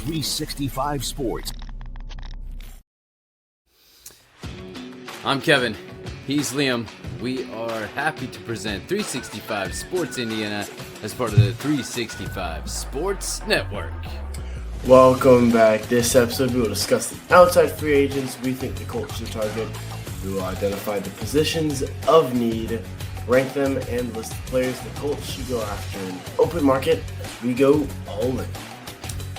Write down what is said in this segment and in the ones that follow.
365 Sports. I'm Kevin. He's Liam. We are happy to present 365 Sports Indiana as part of the 365 Sports Network. Welcome back. This episode, we will discuss the outside free agents we think the Colts should target. We will identify the positions of need, rank them, and list the players the Colts should go after in the open market as we go all in.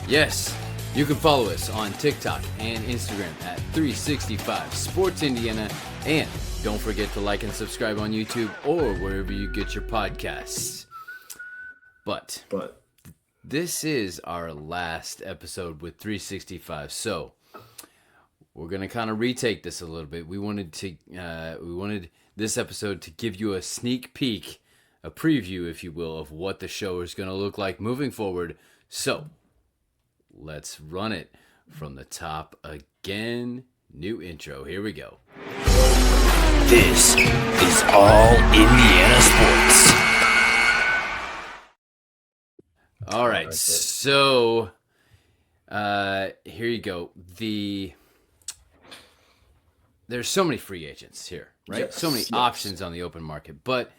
Yes, you can follow us on TikTok and Instagram at 365 Sports Indiana, and don't forget to like and subscribe on YouTube or wherever you get your podcasts. But this is our last episode with 365, so we're gonna kind of retake this a little bit. We wanted this episode to give you a sneak peek, a preview, if you will, of what the show is gonna look like moving forward. So let's run it from the top again. New intro. Here we go. This is All Indiana Sports. All right, so here you go. There's so many free agents here, right? Yes, so many yes. options on the open market. But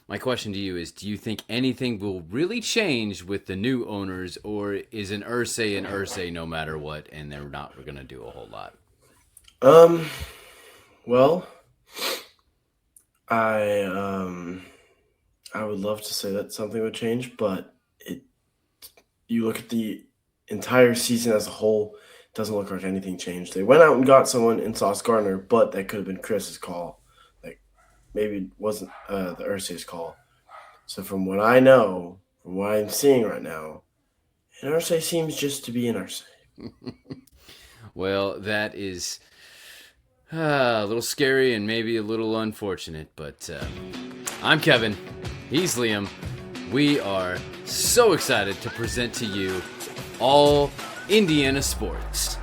my question to you is, do you think anything will really change with the new owners, or is an Irsay no matter what, and they're not going to do a whole lot? Well, I would love to say that something would change, but you look at the entire season as a whole, it doesn't look like anything changed. They went out and got someone in Sauce Gardner, but that could have been Chris's call. Like, maybe it wasn't the Irsay's call. So from what I know, from what I'm seeing right now, an Irsay seems just to be an Irsay. Well, that is a little scary and maybe a little unfortunate, but I'm Kevin. He's Liam. We are so excited to present to you All Indiana Sports.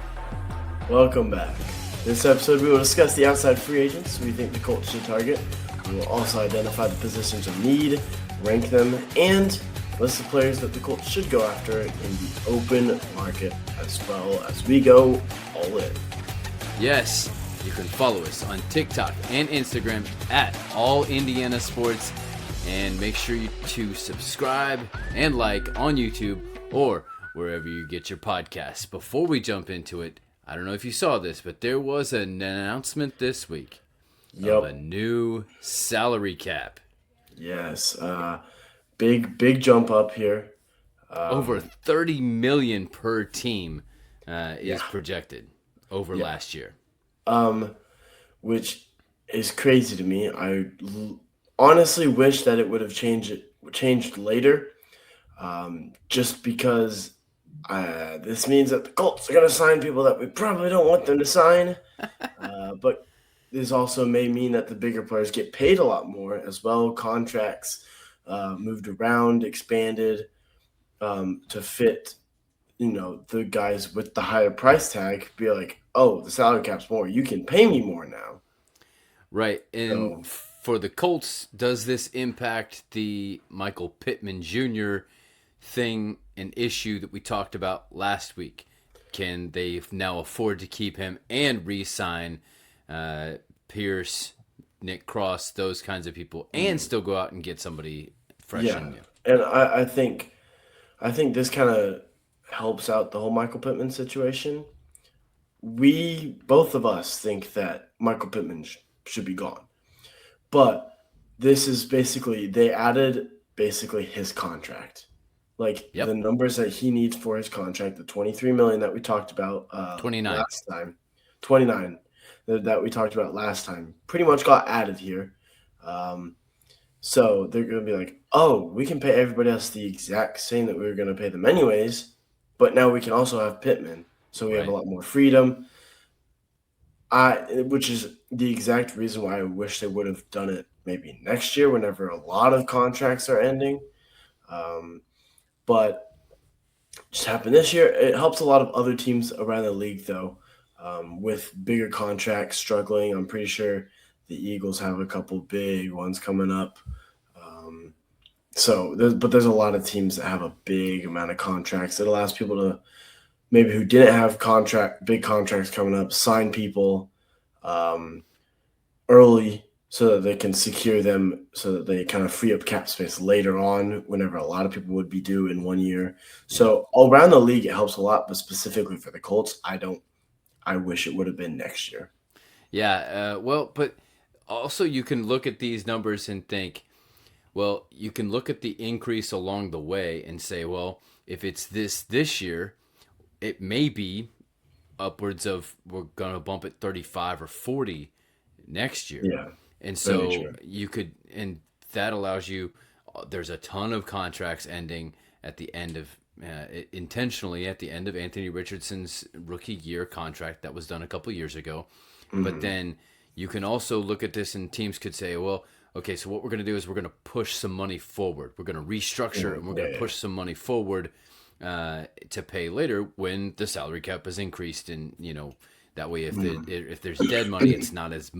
Welcome back. This episode, we will discuss the outside free agents we think the Colts should target. We will also identify the positions of need, rank them, and list the players that the Colts should go after in the open market as well as we go all in. Yes, you can follow us on TikTok and Instagram at All Indiana Sports, and make sure to subscribe and like on YouTube or wherever you get your podcasts. Before we jump into it, I don't know if you saw this, but there was an announcement this week of a new salary cap. Yes, big jump up here. Over $30 million per team is projected over last year. Which is crazy to me. I honestly wish that it would have changed later, just because this means that the Colts are going to sign people that we probably don't want them to sign. But this also may mean that the bigger players get paid a lot more as well. Contracts moved around, expanded to fit, the guys with the higher price tag. Be like, oh, the salary cap's more. You can pay me more now. Right. And for the Colts, does this impact the Michael Pittman Jr. thing, an issue that we talked about last week? Can they now afford to keep him and re-sign Pierce, Nick Cross, those kinds of people, and still go out and get somebody fresh and new? And I think this kind of helps out the whole Michael Pittman situation. Both of us think that Michael Pittman should be gone. But this is they added his contract. The numbers that he needs for his contract, the $23 million that we talked about 29 last time, 29 that we talked about last time, pretty much got added here. So they're going to be like, oh, we can pay everybody else the exact same that we were going to pay them anyways, but now we can also have Pittman, so we have a lot more freedom. Which is the exact reason why I wish they would have done it maybe next year, whenever a lot of contracts are ending. But just happened this year. It helps a lot of other teams around the league, though, with bigger contracts struggling. I'm pretty sure the Eagles have a couple big ones coming up. There's a lot of teams that have a big amount of contracts that allows people to maybe who didn't have big contracts coming up, sign people um, early so that they can secure them, so that they kind of free up cap space later on whenever a lot of people would be due in 1 year. Yep. So all around the league, it helps a lot, but specifically for the Colts, I wish it would have been next year. Yeah. Well, but also you can look at these numbers and think, well, you can look at the increase along the way and say, well, if it's this year, it may be upwards of we're going to bump it 35 or 40 next year. Yeah, And very so true. you could, and that allows you, there's a ton of contracts ending at the end of, intentionally at the end of Anthony Richardson's rookie year contract that was done a couple years ago. But Hmm. then you can also look at this and teams could say, well, okay, so what we're going to do is we're going to push some money forward. We're going to restructure and we're Yeah, going to yeah. push some money forward to pay later when the salary cap is increased, and that way if there's dead money, it's not as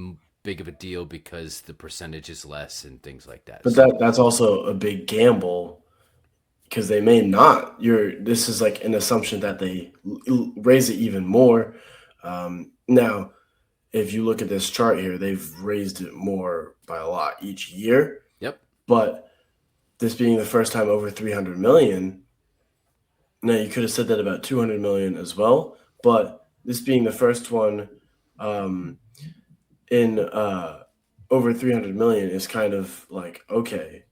big of a deal because the percentage is less and things like that. But So that's also a big gamble because they may not. This is like an assumption that they raise it even more. Now, if you look at this chart here, they've raised it more by a lot each year. yep, But this being the first time over 300 million, now you could have said that about 200 million as well. But this being the first one um, in over 300 million is kind of like, okay,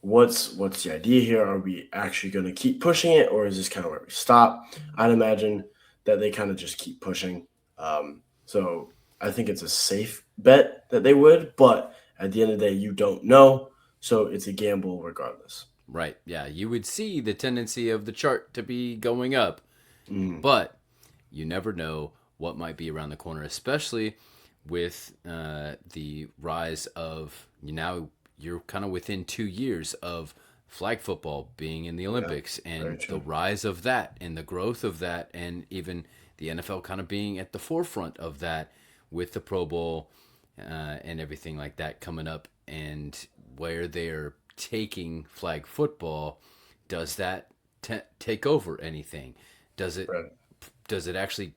what's the idea here? Are we actually going to keep pushing it, or is this kind of where we stop? I'd imagine that they kind of just keep pushing. So I think it's a safe bet that they would, but at the end of the day, you don't know, so it's a gamble regardless. right, yeah, you would see the tendency of the chart to be going up, Mm, but you never know what might be around the corner, especially with the rise of you're kind of within 2 years of flag football being in the yeah, Olympics very and the true. rise of that and the growth of that, and even the NFL kind of being at the forefront of that with the Pro Bowl and everything like that coming up, and where they're taking flag football. Does that take over anything? Does it Right. does it actually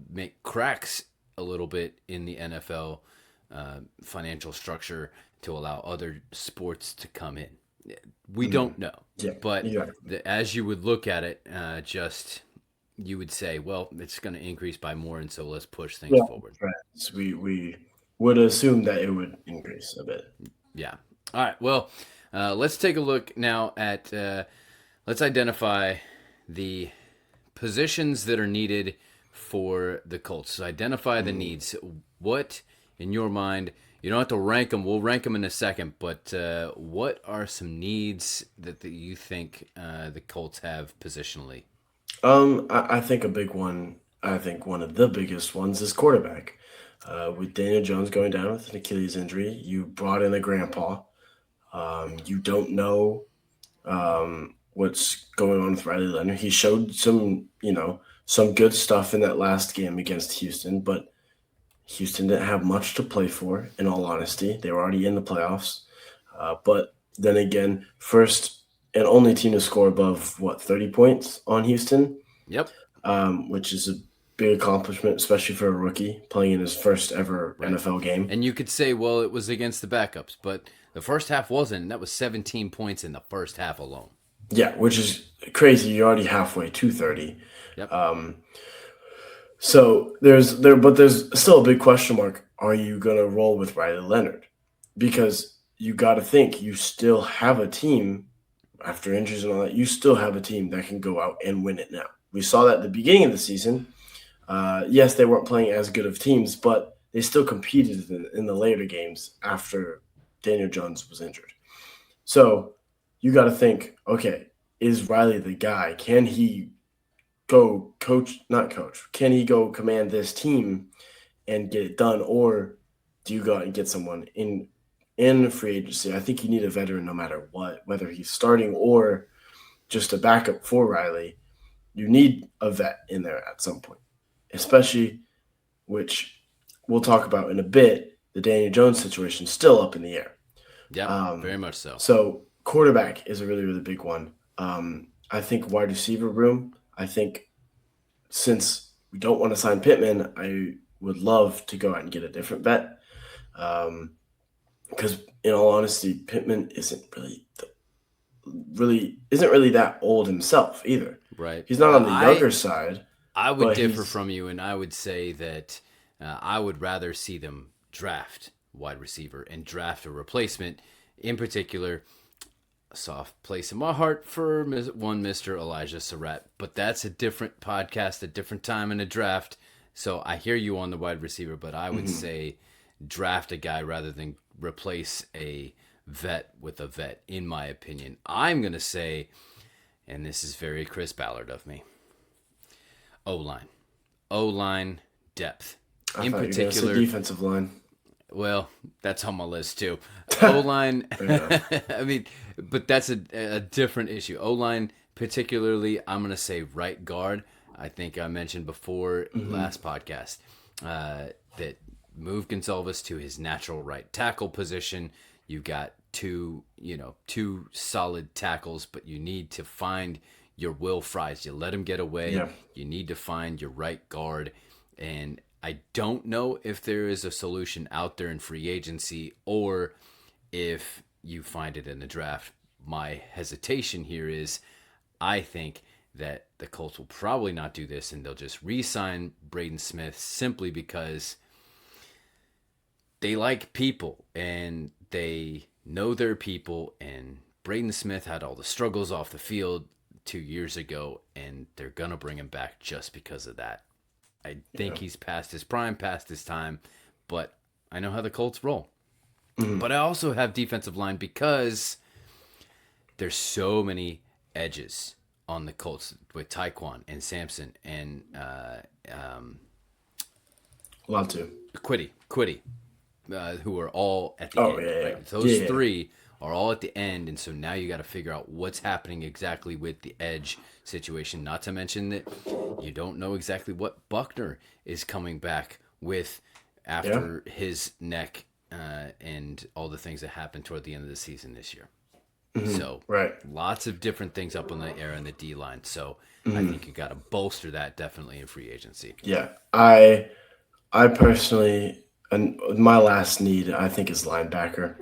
make cracks a little bit in the NFL financial structure to allow other sports to come in? We Mm, don't know, yeah, but exactly. as you would look at it, just you would say, well, it's going to increase by more, and so let's push things Yeah, forward. right. So we would assume that it would increase a bit. Yeah. All right. Well, let's take a look now at let's identify the positions that are needed for the Colts. So identify the Mm. needs. What, in your mind, you don't have to rank them. We'll rank them in a second. But what are some needs that you think the Colts have positionally? I think a big one. I think one of the biggest ones is quarterback. With Daniel Jones going down with an Achilles injury, you brought in a grandpa. You don't know what's going on with Riley Leonard. He showed some good stuff in that last game against Houston, but Houston didn't have much to play for. In all honesty, they were already in the playoffs. But then again, first and only team to score above 30 points on Houston, Yep. which is a big accomplishment, especially for a rookie playing in his first ever Right. NFL game. And you could say, well, it was against the backups, but the first half wasn't. And that was 17 points in the first half alone. Yeah, which is crazy. You're already halfway to 30. Yep. So but there's still a big question mark. Are you gonna roll with Riley Leonard? Because you got to think you still have a team after injuries and all that. You still have a team that can go out and win it now. We saw that at the beginning of the season. Yes, they weren't playing as good of teams, but they still competed in the later games after Daniel Jones was injured. So you got to think, okay, is Riley the guy? Can he go coach, not coach? Can he go command this team and get it done, or do you go out and get someone in free agency? I think you need a veteran no matter what, whether he's starting or just a backup for Riley. You need a vet in there at some point, especially which we'll talk about in a bit. The Daniel Jones situation is still up in the air. Yep. Very much so. So quarterback is a really, really big one. I think wide receiver room. I think since we don't want to sign Pittman, I would love to go out and get a different vet. Because in all honesty, Pittman isn't really that old himself either. Right. He's not on the younger side. I would but differ from you, and I would say that I would rather see them draft wide receiver and draft a replacement. In particular, a soft place in my heart for one Mr. Elijah Surratt, but that's a different podcast, a different time in a draft. So I hear you on the wide receiver, but I would say draft a guy rather than replace a vet with a vet, in my opinion. I'm going to say, and this is very Chris Ballard of me, O-line depth. I In thought particular, you were gonna say defensive line. Well, that's on my list too. O-line, I mean, but that's a different issue. O-line, particularly, I'm going to say right guard. I think I mentioned before last podcast that move Gonzalez to his natural right tackle position. You've got two solid tackles, but you need to find your Will Fries. You let him get away. Yeah. You need to find your right guard. And I don't know if there is a solution out there in free agency or if you find it in the draft. My hesitation here is I think that the Colts will probably not do this and they'll just re-sign Braden Smith simply because they like people and they know their people, and Braden Smith had all the struggles off the field 2 years ago, and they're going to bring him back just because of that. I think he's past his prime, past his time, but I know how the Colts roll. But I also have defensive line because there's so many edges on the Colts with Tyquan and Sampson and Quiddy, who are all at the end. Yeah. Right? Those three are all at the end, and so now you got to figure out what's happening exactly with the edge situation. Not to mention that you don't know exactly what Buckner is coming back with after his neck and all the things that happened toward the end of the season this year. So lots of different things up in the air in the D line. So I think you got to bolster that definitely in free agency. Yeah, I personally, and my last need I think is linebacker.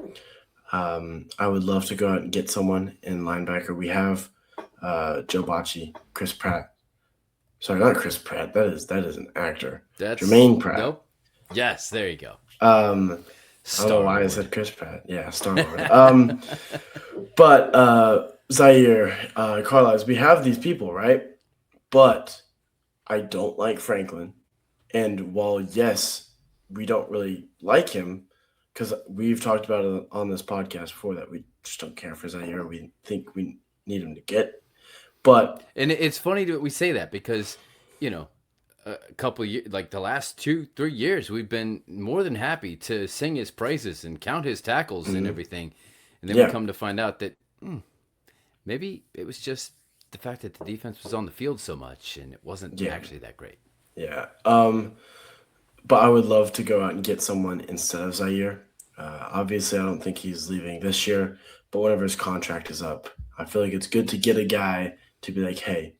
I would love to go out and get someone in linebacker. We have Joe Bocci, Chris Pratt. Sorry, not Chris Pratt. That is an actor. That's Jermaine Pratt. Nope. Yes, there you go. I don't know why I said Chris Pratt. Yeah, Star-Lord. But Zaire, Carlisle, we have these people, right? But I don't like Franklin. And while, yes, we don't really like him, because we've talked about it on this podcast before that we just don't care for Zaire. We think we need him to get. And it's funny that we say that because, a couple of years, like the last 2-3 years, we've been more than happy to sing his praises and count his tackles and everything. And then we come to find out that maybe it was just the fact that the defense was on the field so much and it wasn't actually that great. Yeah. But I would love to go out and get someone instead of Zaire. Obviously, I don't think he's leaving this year, but whenever his contract is up, I feel like it's good to get a guy to be like, hey,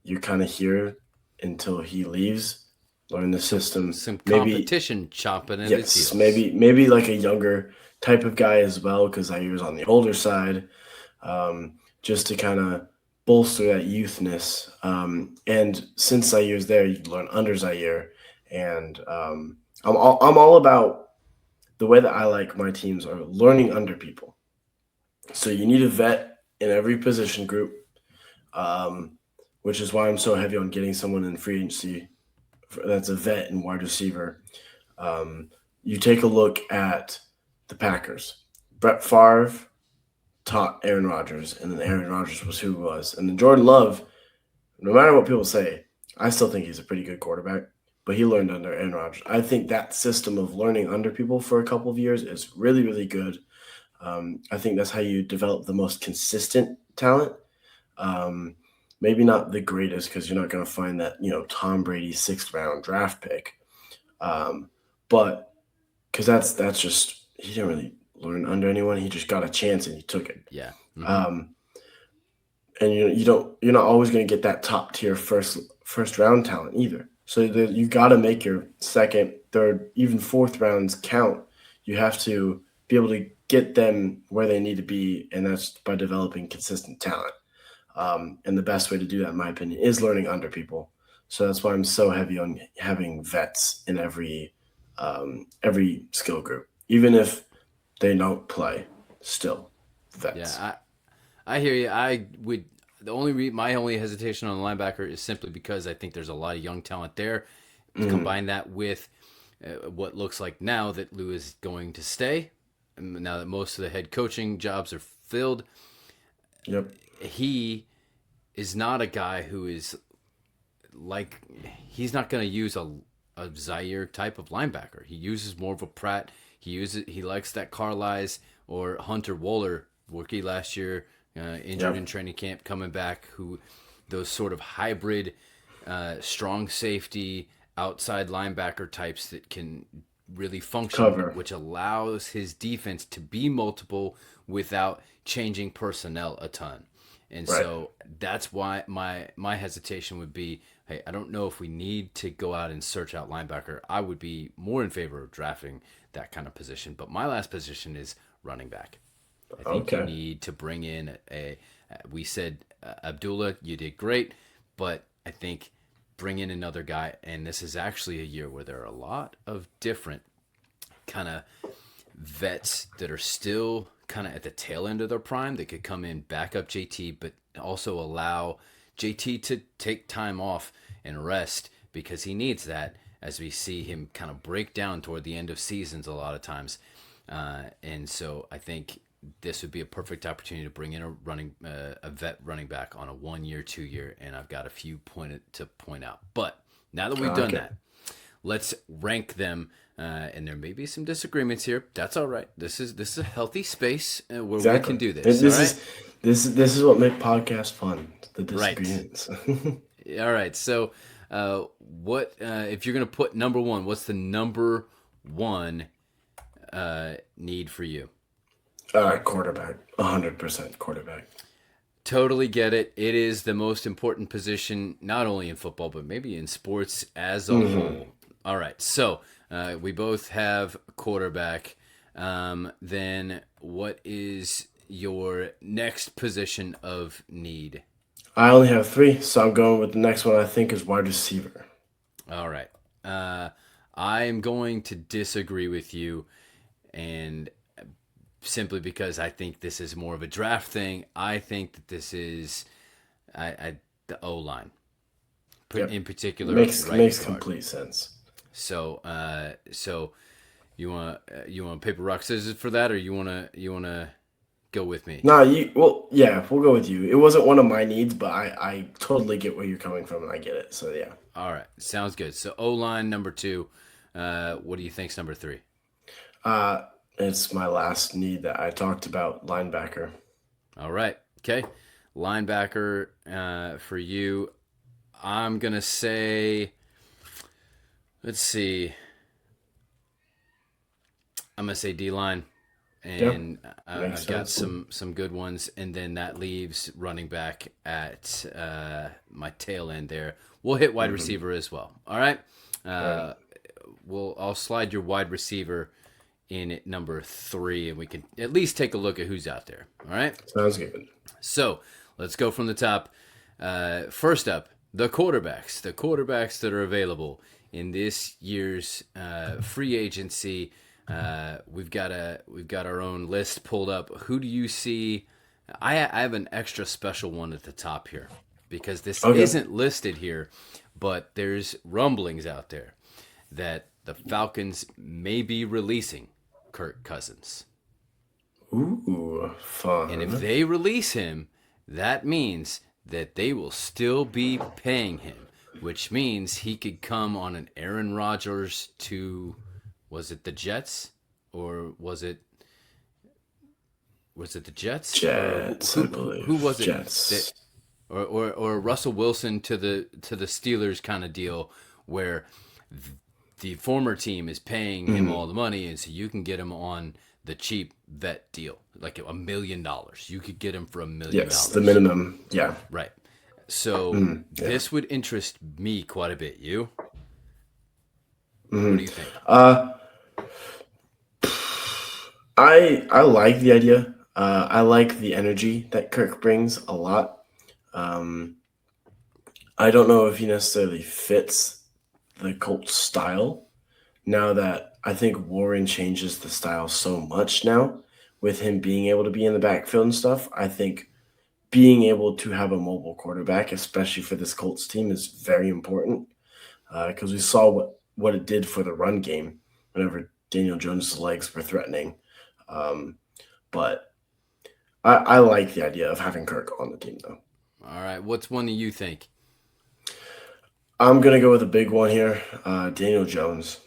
you're kind of here until he leaves, learn the system. Some competition chopping at his heels. Maybe like a younger type of guy as well, because Zaire's on the older side, just to kind of bolster that youthness. And since Zaire's there, you can learn under Zaire. And I'm all about the way that I like my teams are learning under people. So you need a vet in every position group, which is why I'm so heavy on getting someone in free agency that's a vet and wide receiver. You take a look at the Packers. Brett Favre taught Aaron Rodgers, and then Aaron Rodgers was who he was. And then Jordan Love, no matter what people say, I still think he's a pretty good quarterback, but he learned under Aaron Rodgers. I think that system of learning under people for a couple of years is really, really good. I think that's how you develop the most consistent talent. Maybe not the greatest, because you're not going to find that, Tom Brady 6th round draft pick. But because that's just, he didn't really learn under anyone. He just got a chance and he took it. Yeah. And you're not always going to get that top tier first first round talent either. So you got to make your second, third, even fourth rounds count. You have to be able to get them where they need to be, and that's by developing consistent talent. And the best way to do that, in my opinion, is learning under people. So that's why I'm so heavy on having vets in every skill group, even if they don't play. Still, vets. Yeah, I hear you. My only hesitation on the linebacker is simply because I think there's a lot of young talent there. Combine that with what looks like now that Lou is going to stay, and now that most of the head coaching jobs are filled. Yep. He is not a guy who is like, he's not going to use a Zaire type of linebacker. He uses more of a Pratt. He likes that Carlisle or Hunter Wohler, rookie last year, injured in training camp, coming back, who those sort of hybrid strong safety outside linebacker types that can really function, which allows his defense to be multiple without changing personnel a ton. And so that's why my hesitation would be, hey, I don't know if we need to go out and search out linebacker. I would be more in favor of drafting that kind of position. But my last position is running back. I think you need to bring in we said Abdullah, you did great, but I think bring in another guy. And this is actually a year where there are a lot of different kind of vets that are still kind of at the tail end of their prime that could come in, back up JT, but also allow JT to take time off and rest, because he needs that, as we see him kind of break down toward the end of seasons a lot of times. And so I think this would be a perfect opportunity to bring in a vet running back on a 1 year, 2 year, and I've got a few to point out. But now that we've done that, let's rank them. And there may be some disagreements here. That's all right. This is a healthy space where we can do this. This is what makes podcasts fun. The disagreements. Right. All right. So, what if you're going to put number one? What's the number one need for you? Quarterback. 100% quarterback. Totally get it. It is the most important position, not only in football, but maybe in sports as a whole. All right. So. We both have quarterback. Then what is your next position of need? I only have 3, so I'm going with the next one I think is wide receiver. All right. I am going to disagree with you, and simply because I think this is more of a draft thing. I think that this is the O-line. In particular. Makes complete sense. So, you want paper rock scissors for that, or you wanna go with me? No, we'll go with you. It wasn't one of my needs, but I totally get where you're coming from, and I get it. So yeah. All right, sounds good. So O-line number 2. What do you think's number 3? It's my last need that I talked about, linebacker. All right, okay, linebacker for you. I'm gonna say. Let's see. I'm going to say D-line, and I've got some good ones, and then that leaves running back at my tail end there. We'll hit wide receiver as well. All right? I'll slide your wide receiver in at number 3, and we can at least take a look at who's out there. All right? Sounds good. So let's go from the top. First up, the quarterbacks. The quarterbacks that are available in this year's free agency. We've got our own list pulled up. Who do you see? I have an extra special one at the top here, because this isn't listed here, but there's rumblings out there that the Falcons may be releasing Kirk Cousins. Ooh, fun. And if they release him, that means that they will still be paying him, which means he could come on an Aaron Rodgers to, was it the Jets? Or was it the Jets? Jets, I believe. Who was it? Jets. Or Russell Wilson to the Steelers kind of deal, where the former team is paying him all the money, and so you can get him on the cheap vet deal, like $1 million. You could get him for $1 million. Yes, the minimum. Yeah. Right. So Yeah. this would interest me quite a bit. You? What hmm do you think? Uh, I like the idea. I like the energy that Kirk brings a lot. Um, I don't know if he necessarily fits the Colts style. Now that I think Warren changes the style so much now, with him being able to be in the backfield and stuff, I think being able to have a mobile quarterback, especially for this Colts team, is very important because we saw what it did for the run game whenever Daniel Jones' legs were threatening. Um, but I like the idea of having Kirk on the team, though. All right. What's one that you think? I'm gonna go with a big one here. Daniel Jones.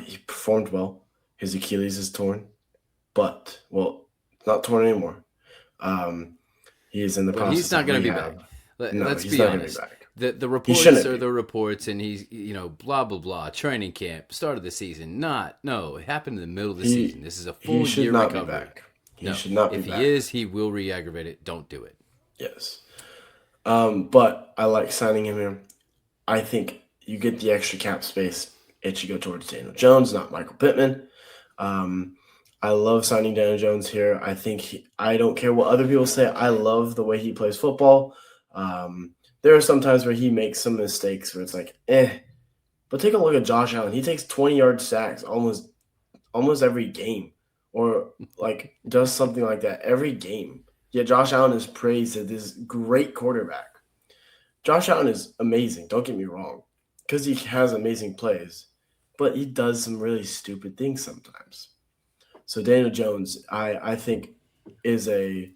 He performed well. His Achilles is torn, but well, not torn anymore. Um, he is in the But he's process not of going to be back. rehab. No, Let's he's be not gonna be honest. back. The He reports shouldn't are be. the reports, and he's blah blah blah. Training camp, start of the season. No, it happened in the middle of the season. He This is a he full should year not be recovery. back. He No, should not be if he back. is, he will re-aggravate it. Don't do it. Yes. But I like signing him here. I think you get the extra cap space. It should go towards Daniel Jones, not Michael Pittman. Um, I love signing Daniel Jones here. I don't care what other people say. I love the way he plays football. There are some times where he makes some mistakes where it's like, eh. But take a look at Josh Allen. He takes 20-yard sacks almost every game, or like does something like that every game. Yet Josh Allen is praised as this great quarterback. Josh Allen is amazing. Don't get me wrong, because he has amazing plays, but he does some really stupid things sometimes. So Daniel Jones, I think, is a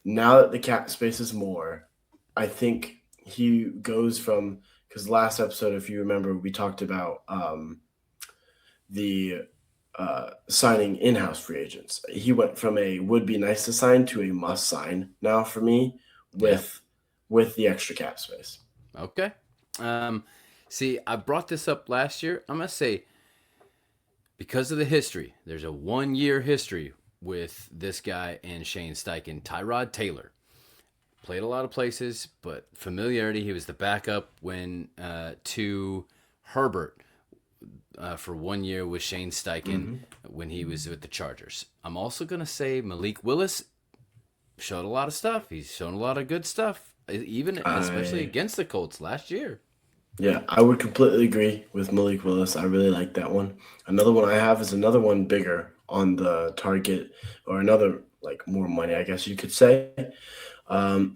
now that the cap space is more, I think he goes from because last episode, if you remember, we talked about the signing in-house free agents. He went from a would be nice to sign to a must sign now for me Yeah. with the extra cap space. Okay. See, I brought this up last year. I'm gonna say because of the history. There's a 1 year history with this guy and Shane Steichen. Tyrod Taylor played a lot of places, but familiarity. He was the backup when to Herbert for 1 year with Shane Steichen when he was with the Chargers. I'm also gonna say Malik Willis showed a lot of stuff. He's shown a lot of good stuff, even especially against the Colts last year. Yeah, I would completely agree with Malik Willis. I really like that one. Another one I have is another one bigger on the target, or another like more money, I guess you could say, um,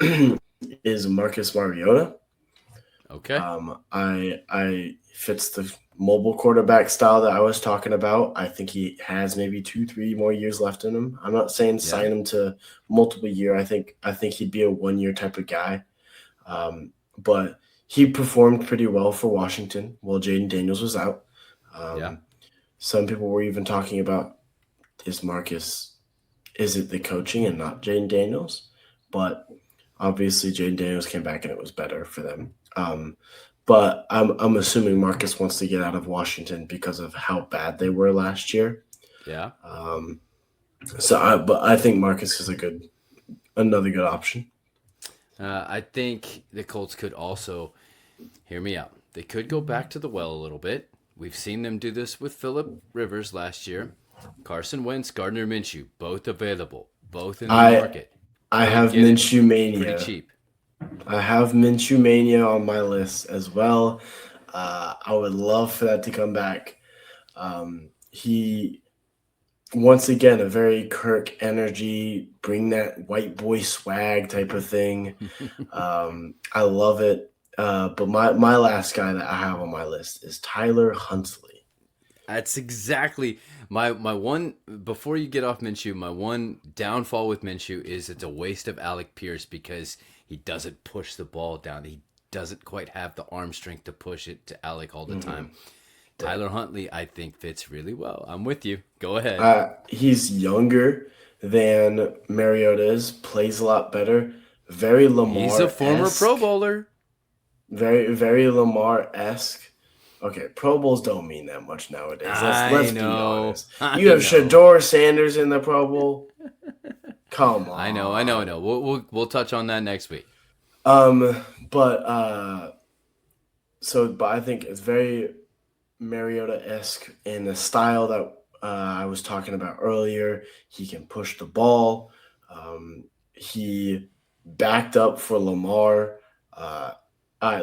is Marcus Mariota. Okay. I fits the mobile quarterback style that I was talking about. I think he has maybe 2-3 more years left in him. I'm not saying Yeah. sign him to multiple year. I think he'd be a 1 year type of guy. But he performed pretty well for Washington while Jaden Daniels was out. Yeah. Some people were even talking about is it the coaching and not Jaden Daniels? But obviously Jaden Daniels came back and it was better for them. But I'm assuming Marcus wants to get out of Washington because of how bad they were last year. Yeah. But I think Marcus is another good option. I think the Colts could also hear me out. They could go back to the well a little bit. We've seen them do this with Phillip Rivers last year. Carson Wentz, Gardner Minshew, both available, both in the market. I Could have get it Minshew mania. pretty cheap. I have Minshew mania on my list as well. I would love for that to come back. He once again a very Kirk energy, bring that white boy swag type of thing. I love it. But my last guy that I have on my list is Tyler Huntley. That's exactly my one. Before you get off Minshew, my one downfall with Minshew is it's a waste of Alec Pierce because he doesn't push the ball down. He doesn't quite have the arm strength to push it to Alec all the time. Tyler Huntley, I think, fits really well. I'm with you. Go ahead. He's younger than Mariota is, plays a lot better. Very Lamar. He's a former Pro Bowler. Very, very Lamar-esque. Okay, Pro Bowls don't mean that much nowadays. Let's be honest. You have Shador Sanders in the Pro Bowl. Come on. I know. We'll touch on that next week. But but I think it's very Mariota-esque in the style that I was talking about earlier. He can push the ball. He backed up for Lamar. Uh,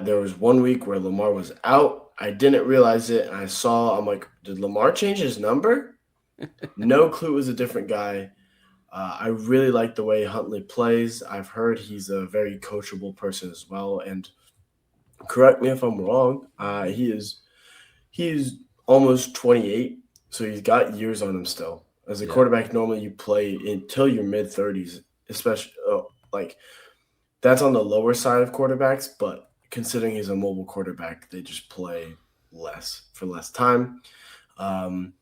there was one week where Lamar was out. I didn't realize it, and I'm like, did Lamar change his number? No clue it was a different guy. I really like the way Huntley plays. I've heard he's a very coachable person as well. And correct me if I'm wrong. He's almost 28, so he's got years on him still. As a Yeah. quarterback, normally you play until your mid 30s, especially like that's on the lower side of quarterbacks. But considering he's a mobile quarterback, they just play less for less time. Um,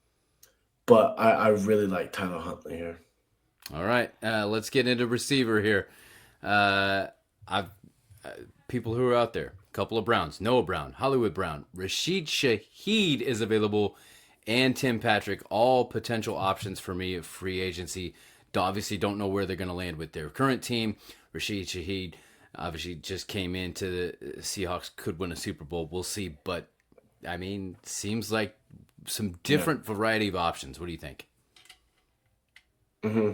but I really like Tyler Huntley here. All right, let's get into receiver here. I've people who are out there. A couple of Browns: Noah Brown, Hollywood Brown, Rashid Shaheed is available, and Tim Patrick. All potential options for me of free agency. Obviously, don't know where they're going to land with their current team. Rashid Shaheed obviously just came into the Seahawks. Could win a Super Bowl. We'll see, but I mean, seems like some Yeah. different variety of options. What do you think? hmm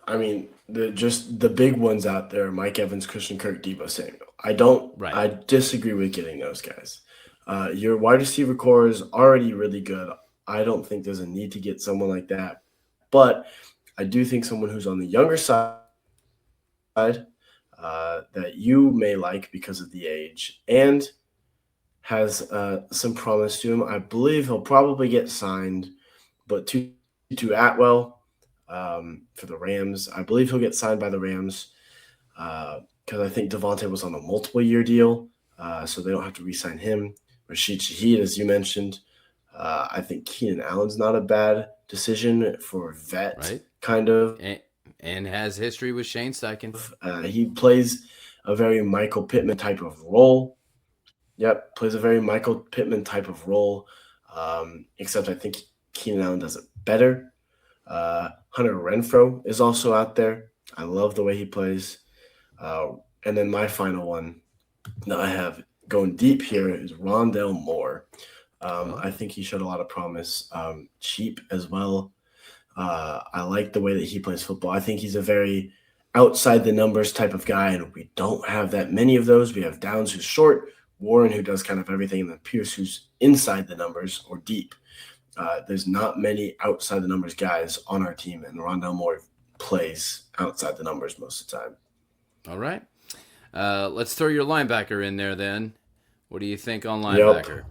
I mean, the big ones out there: Mike Evans, Christian Kirk, Debo Samuel. Right. I disagree with getting those guys. Your wide receiver core is already really good. I don't think there's a need to get someone like that, but I do think someone who's on the younger side that you may like because of the age and has some promise to him. I believe he'll probably get signed, but to Atwell for the Rams, I believe he'll get signed by the Rams because I think Devontae was on a multiple year deal, so they don't have to re-sign him. Rashid Shaheed, as you mentioned, I think Keenan Allen's not a bad decision for a vet Right. kind of. And has history with Shane Steichen. He plays a very Michael Pittman type of role. Yep, plays a very Michael Pittman type of role, except I think Keenan Allen does it better. Hunter Renfro is also out there. I love the way he plays. And then my final one that I have going deep here is Rondell Moore. Oh, I think he showed a lot of promise. Cheap as well. I like the way that he plays football. I think he's a very outside the numbers type of guy, and we don't have that many of those. We have Downs, who's short, Warren, who does kind of everything, and then Pierce, who's inside the numbers or deep. There's not many outside the numbers guys on our team, and Rondell Moore plays outside the numbers most of the time. all right. Let's throw your linebacker in there then. What do you think on Yep. linebacker?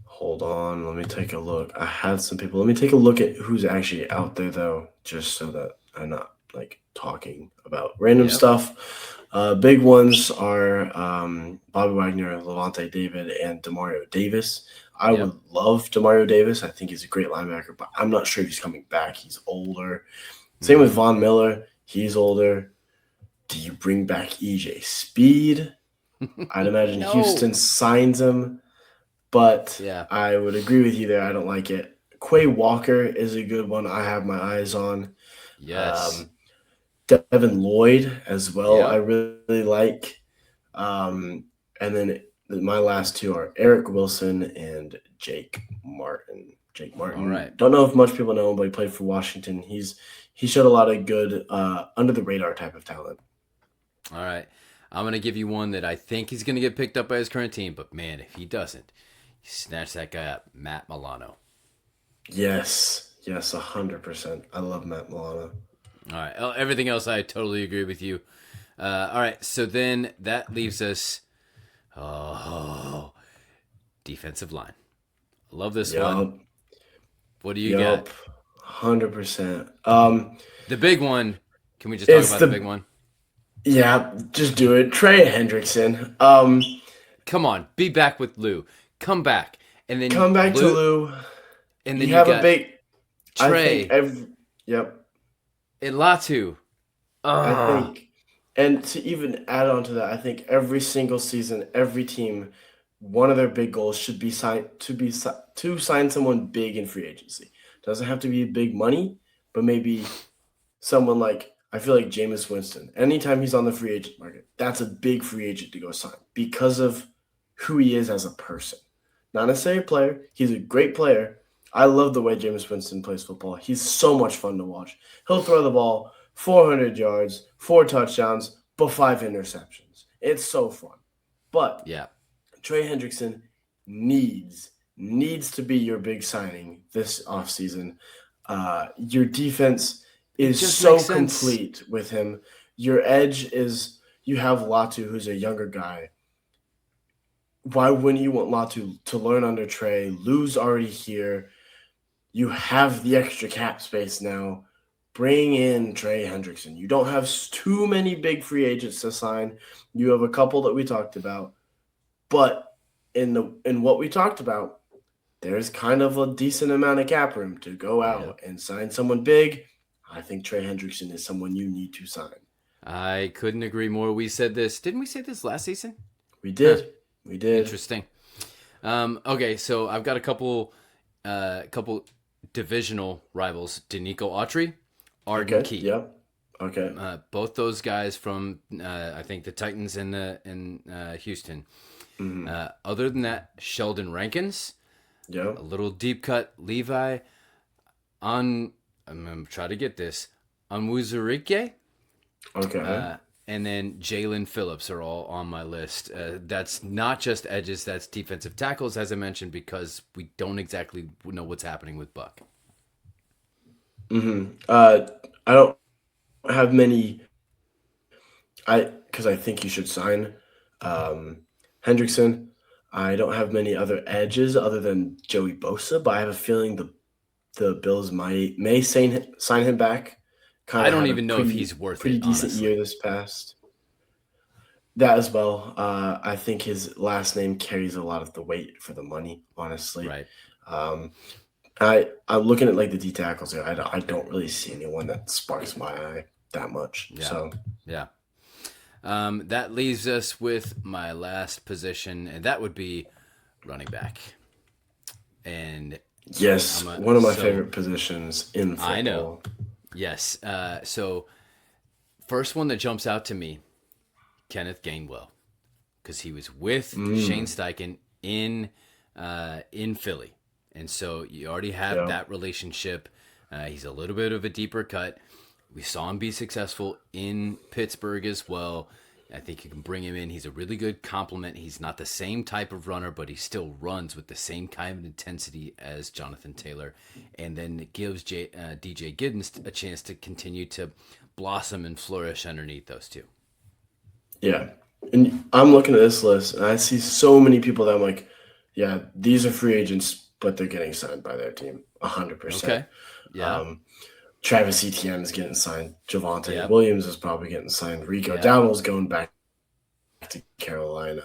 Hold on. Let me take a look. I had some people. Let me take a look at who's actually out there, though, just so that I'm not like talking about random Yep. stuff. Big ones are Bobby Wagner, Levante David, and Demario Davis. I would Yep. love Demario Davis. I think he's a great linebacker, but I'm not sure if he's coming back. He's older. Same with Mm-hmm. Von Miller. He's older. Do you bring back EJ Speed? I'd imagine No. Houston signs him, but Yeah. I would agree with you there. I don't like it. Quay Walker is a good one I have my eyes on. Yes. Devin Lloyd as well, I Yep. really like. And then my last two are Eric Wilson and Jake Martin. Jake Martin. All right. Don't know if much people know him, but he played for Washington. He showed a lot of good under the radar type of talent. All right. I'm going to give you one that I think he's going to get picked up by his current team, but man, if he doesn't, you snatch that guy up. Matt Milano. Yes, 100%. I love Matt Milano. All right. Everything else, I totally agree with you. All right. So then that leaves us. Oh, defensive line. I love this one. Yup, What do you got? 100%. The big one. Can we just talk It's about the the big one? Yeah, just do it. Trey Hendrickson. Come on, be back with Lou. Come back, and then Come back to Lou. and then You you have a got big. I Trey think every. Yep. and Latu. I Ah, think, and to even add on to that, I think every single season, every team, one of their big goals should be to sign someone big in free agency. Doesn't have to be big money, but maybe someone like I feel like Jameis Winston, anytime he's on the free agent market, that's a big free agent to go sign because of who he is as a person. Not necessarily a player. He's a great player. I love the way Jameis Winston plays football. He's so much fun to watch. He'll throw the ball 400 yards, 4 touchdowns, but 5 interceptions. It's so fun. But Yeah. Trey Hendrickson needs to be your big signing this offseason. Your defense is just so makes sense. complete with him. Your edge is you have Latu, who's a younger guy. Why wouldn't you want Latu to learn under Trey? Lou's already here. You have the extra cap space now. Bring in Trey Hendrickson. You don't have too many big free agents to sign. You have a couple that we talked about. But in what we talked about, there's kind of a decent amount of cap room to go out and sign someone big. I think Trey Hendrickson is someone you need to sign. I couldn't agree more. We said this. Didn't we say this last season? We did. Huh. We did. Interesting. Okay, so I've got a couple divisional rivals. Danico Autry, Arden Key. Yep. Okay. Both those guys from I think the Titans in Houston. Mm-hmm. Other than that, Sheldon Rankins. Yeah. A little deep cut Levi. I'm gonna try to get this. Onwuzurike. Okay. And then Jalen Phillips are all on my list. That's not just edges, that's defensive tackles, as I mentioned, because we don't exactly know what's happening with Buck. Mm-hmm. I don't have many. Because I think you should sign Hendrickson. I don't have many other edges other than Joey Bosa, but I have a feeling the Bills may sign him back. I don't even know if he's worth pretty it. Pretty decent honestly. year this past. That as well. I think his last name carries a lot of the weight for the money. Honestly, right. I'm looking at like the D tackles here. I don't really see anyone that sparks my eye that much. Yeah. So yeah. That leaves us with my last position, and that would be running back. And yes, one of my favorite positions in football. I know. Yes. So first one that jumps out to me, Kenneth Gainwell, because he was with Shane Steichen in Philly, and so you already have that relationship. He's a little bit of a deeper cut. We saw him be successful in Pittsburgh as well. I think you can bring him in. He's a really good complement. He's not the same type of runner, but he still runs with the same kind of intensity as Jonathan Taylor. And then it gives DJ Giddens a chance to continue to blossom and flourish underneath those two. Yeah. And I'm looking at this list, and I see so many people that I'm like, yeah, these are free agents, but they're getting signed by their team 100%. Okay. Yeah. Travis Etienne is getting signed. Javonte Williams is probably getting signed. Rico Dowdle's going back to Carolina.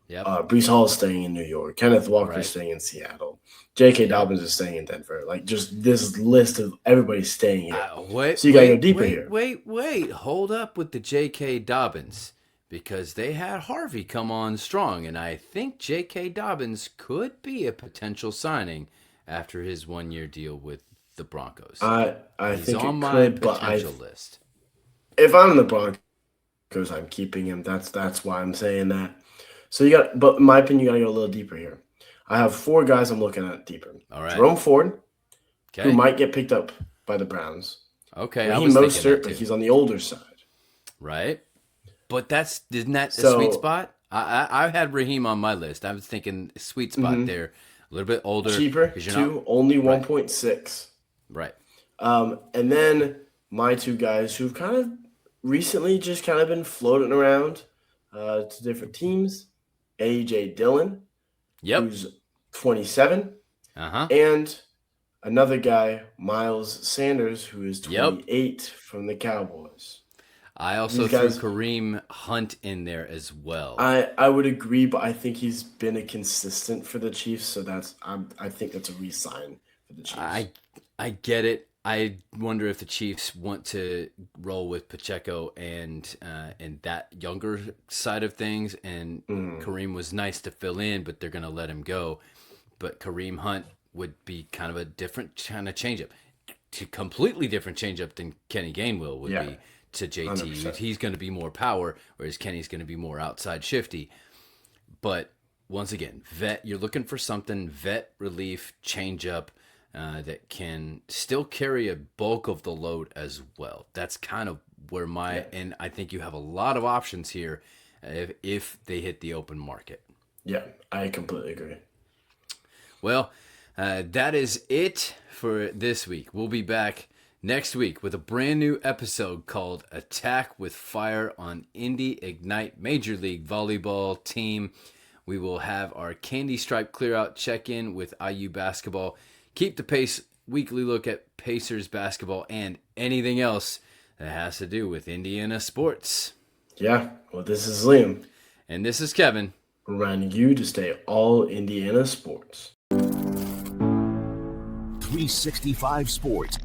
Yep. Breece Hall is staying in New York. Kenneth Walker is staying in Seattle. J.K. Dobbins is staying in Denver. Like, just this list of everybody staying here. So you got to go deeper here. Wait. Hold up with the J.K. Dobbins, because they had Harvey come on strong, and I think J.K. Dobbins could be a potential signing after his 1-year deal with the Broncos. I He's think on it my could, but potential list. If I'm the Broncos, I'm keeping him. That's why I'm saying that. So but in my opinion, you got to go a little deeper here. I have 4 guys I'm looking at deeper. All right. Jerome Ford, who might get picked up by the Browns. Okay, Raheem Mostert, but he's on the older side. Right. But isn't that a sweet spot? I had Raheem on my list. I was thinking sweet spot there. A little bit older. Cheaper, too. Only 1.6. Right. And then my 2 guys who've kind of recently just kind of been floating around to different teams. A.J. Dillon, who's 27. And another guy, Miles Sanders, who is 28 from the Cowboys. I also threw Kareem Hunt in there as well. I would agree, but I think he's been a consistent for the Chiefs, so I think that's a re-sign for the Chiefs. I get it. I wonder if the Chiefs want to roll with Pacheco and that younger side of things. And Kareem was nice to fill in, but they're going to let him go. But Kareem Hunt would be kind of a different kind of changeup, completely different changeup than Kenny Gainwell would be. to JT. 100%. He's going to be more power, whereas Kenny's going to be more outside shifty. But once again, you're looking for something, vet relief, changeup, that can still carry a bulk of the load as well. That's kind of where and I think you have a lot of options here if they hit the open market. Yeah, I completely agree. Well, that is it for this week. We'll be back next week with a brand new episode called Attack with Fire on Indy Ignite Major League Volleyball Team. We will have our Candy Stripe Clear-Out check-in with IU basketball. Keep the pace, weekly look at Pacers basketball and anything else that has to do with Indiana sports. Yeah, well, this is Liam. And this is Kevin. Reminding you to stay all Indiana sports. 365 Sports.